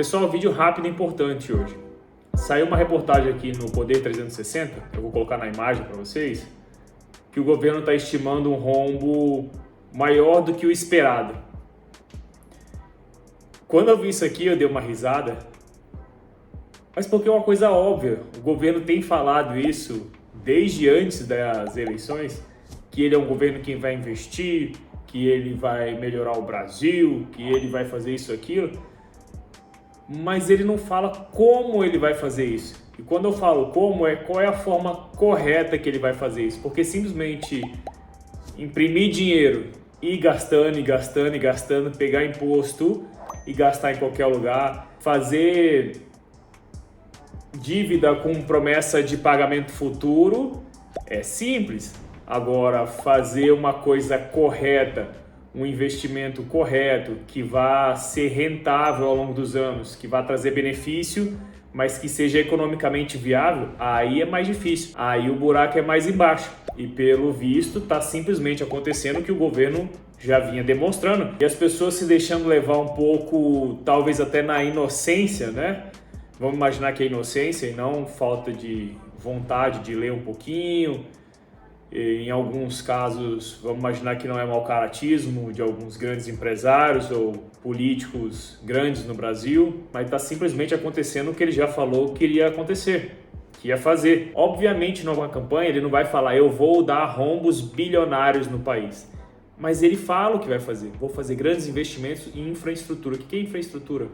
Pessoal, vídeo rápido e importante hoje. Saiu uma reportagem aqui no Poder 360, eu vou colocar na imagem para vocês, que o governo está estimando um rombo maior do que o esperado. Quando eu vi isso aqui, eu dei uma risada, mas porque é uma coisa óbvia. O governo tem falado isso desde antes das eleições, que ele é um governo que vai investir, que ele vai melhorar o Brasil, que ele vai fazer isso, aquilo, mas ele não fala como ele vai fazer isso. E quando eu falo como, qual é a forma correta que ele vai fazer isso, porque simplesmente imprimir dinheiro e ir gastando, e gastando, e gastando, pegar imposto e gastar em qualquer lugar, fazer dívida com promessa de pagamento futuro, é simples. Agora, fazer uma coisa correta, um investimento correto, que vá ser rentável ao longo dos anos, que vá trazer benefício, mas que seja economicamente viável, aí é mais difícil. Aí o buraco é mais embaixo. E pelo visto, está simplesmente acontecendo o que o governo já vinha demonstrando. E as pessoas se deixando levar um pouco, talvez até na inocência, né? Vamos imaginar que é inocência e não falta de vontade de ler um pouquinho. E em alguns casos, vamos imaginar que não é mau caratismo de alguns grandes empresários ou políticos grandes no Brasil, mas está simplesmente acontecendo o que ele já falou que iria acontecer, que ia fazer. Obviamente, numa campanha, ele não vai falar, eu vou dar rombos bilionários no país. Mas ele fala o que vai fazer. Vou fazer grandes investimentos em infraestrutura. O que é infraestrutura?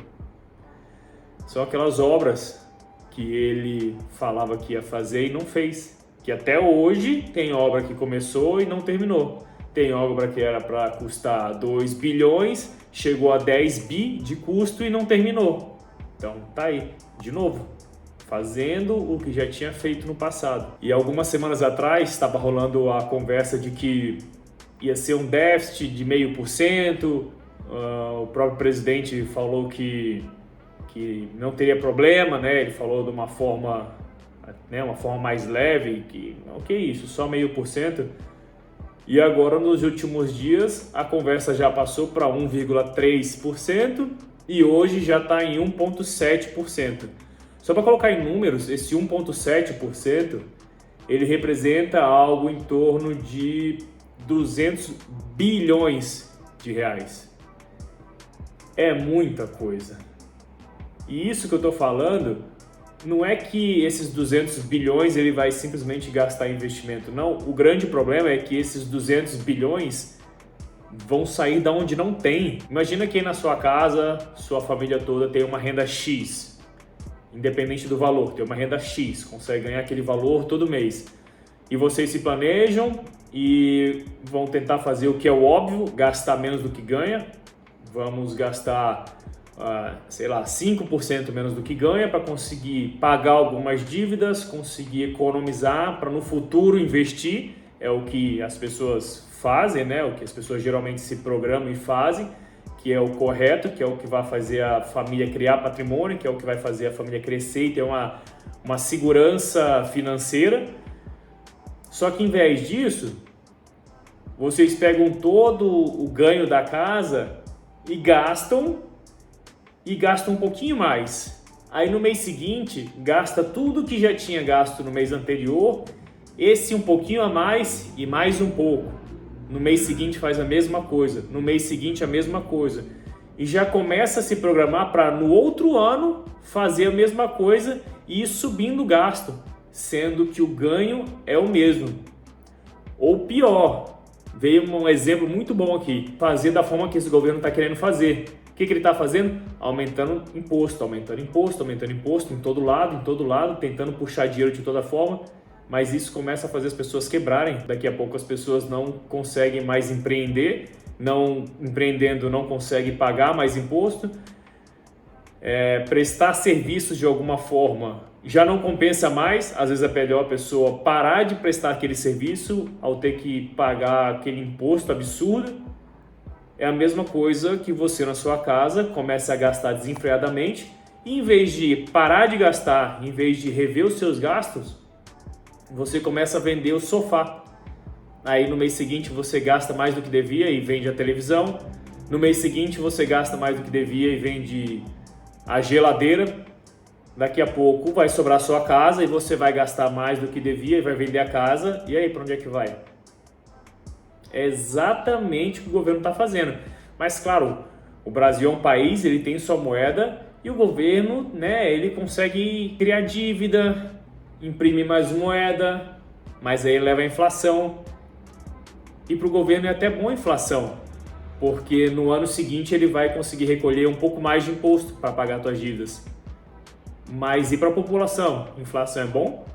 São aquelas obras que ele falava que ia fazer e não fez. Que até hoje tem obra que começou e não terminou. Tem obra que era para custar 2 bilhões, chegou a 10 bi de custo e não terminou. Então tá aí, de novo, fazendo o que já tinha feito no passado. E algumas semanas atrás estava rolando a conversa de que ia ser um déficit de 0,5%. O próprio presidente falou que não teria problema, né? Ele falou de uma forma, né, uma forma mais leve, que o que é isso, só 0,5%. E agora, nos últimos dias, a conversa já passou para 1,3% e hoje já está em 1,7%. Só para colocar em números, esse 1,7%, ele representa algo em torno de 200 bilhões de reais. É muita coisa. E isso que eu estou falando não é que esses 200 bilhões ele vai simplesmente gastar em investimento. Não, o grande problema é que esses 200 bilhões vão sair da onde não tem. Imagina que aí na sua casa, sua família toda tem uma renda X, independente do valor, tem uma renda X, consegue ganhar aquele valor todo mês. E vocês se planejam e vão tentar fazer o que é o óbvio, gastar menos do que ganha. Vamos gastar 5% menos do que ganha para conseguir pagar algumas dívidas, conseguir economizar para no futuro investir. É o que as pessoas fazem, né? O que as pessoas geralmente se programam e fazem, que é o correto, que é o que vai fazer a família criar patrimônio, que é o que vai fazer a família crescer e ter uma segurança financeira. Só que em vez disso, vocês pegam todo o ganho da casa e gastam um pouquinho mais. Aí no mês seguinte, gasta tudo que já tinha gasto no mês anterior, esse um pouquinho a mais e mais um pouco. No mês seguinte faz a mesma coisa, no mês seguinte a mesma coisa. E já começa a se programar para no outro ano fazer a mesma coisa e ir subindo o gasto, sendo que o ganho é o mesmo. Ou pior, veio um exemplo muito bom aqui, fazer da forma que esse governo está querendo fazer. O que ele está fazendo? Aumentando imposto em todo lado, tentando puxar dinheiro de toda forma, mas isso começa a fazer as pessoas quebrarem. Daqui a pouco as pessoas não conseguem mais empreender, não empreendendo não conseguem pagar mais imposto, prestar serviços de alguma forma já não compensa mais. Às vezes é melhor a pessoa parar de prestar aquele serviço ao ter que pagar aquele imposto absurdo. É a mesma coisa que você na sua casa começa a gastar desenfreadamente e em vez de parar de gastar, em vez de rever os seus gastos, você começa a vender o sofá. Aí no mês seguinte você gasta mais do que devia e vende a televisão. No mês seguinte você gasta mais do que devia e vende a geladeira, daqui a pouco vai sobrar sua casa e você vai gastar mais do que devia e vai vender a casa, e aí para onde é que vai? É exatamente o que o governo está fazendo. Mas claro, o Brasil é um país, ele tem sua moeda e o governo, né, ele consegue criar dívida, imprimir mais moeda, mas aí leva a inflação. E para o governo é até bom a inflação, porque no ano seguinte ele vai conseguir recolher um pouco mais de imposto para pagar suas dívidas. Mas e para a população? Inflação é bom?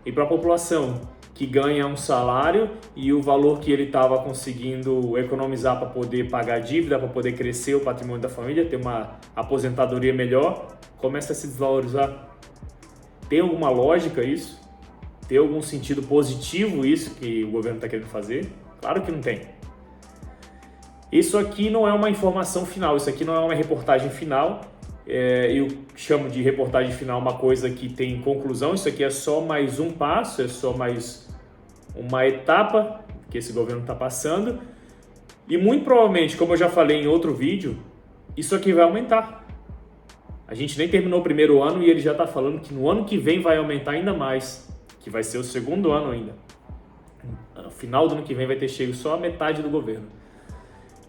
E para a população que ganha um salário e o valor que ele estava conseguindo economizar para poder pagar a dívida, para poder crescer o patrimônio da família, ter uma aposentadoria melhor, começa a se desvalorizar. Tem alguma lógica isso? Tem algum sentido positivo isso que o governo está querendo fazer? Claro que não tem. Isso aqui não é uma informação final, isso aqui não é uma reportagem final. Eu chamo de reportagem final uma coisa que tem conclusão. Isso aqui é só mais um passo, é só mais uma etapa que esse governo está passando. E muito provavelmente, como eu já falei em outro vídeo, isso aqui vai aumentar. A gente nem terminou o primeiro ano e ele já está falando que no ano que vem vai aumentar ainda mais, que vai ser o segundo ano ainda. No final do ano que vem vai ter chego só a metade do governo.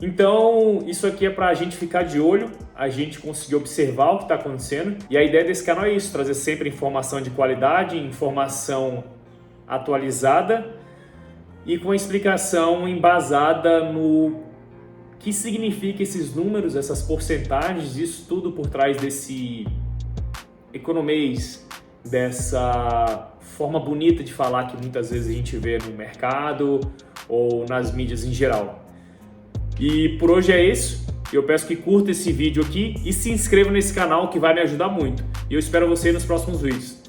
Então, isso aqui é para a gente ficar de olho, a gente conseguir observar o que está acontecendo. E a ideia desse canal é isso, trazer sempre informação de qualidade, informação atualizada e com explicação embasada no que significa esses números, essas porcentagens, isso tudo por trás desse economês, dessa forma bonita de falar que muitas vezes a gente vê no mercado ou nas mídias em geral. E por hoje é isso. Eu peço que curta esse vídeo aqui e se inscreva nesse canal que vai me ajudar muito. E eu espero você nos próximos vídeos.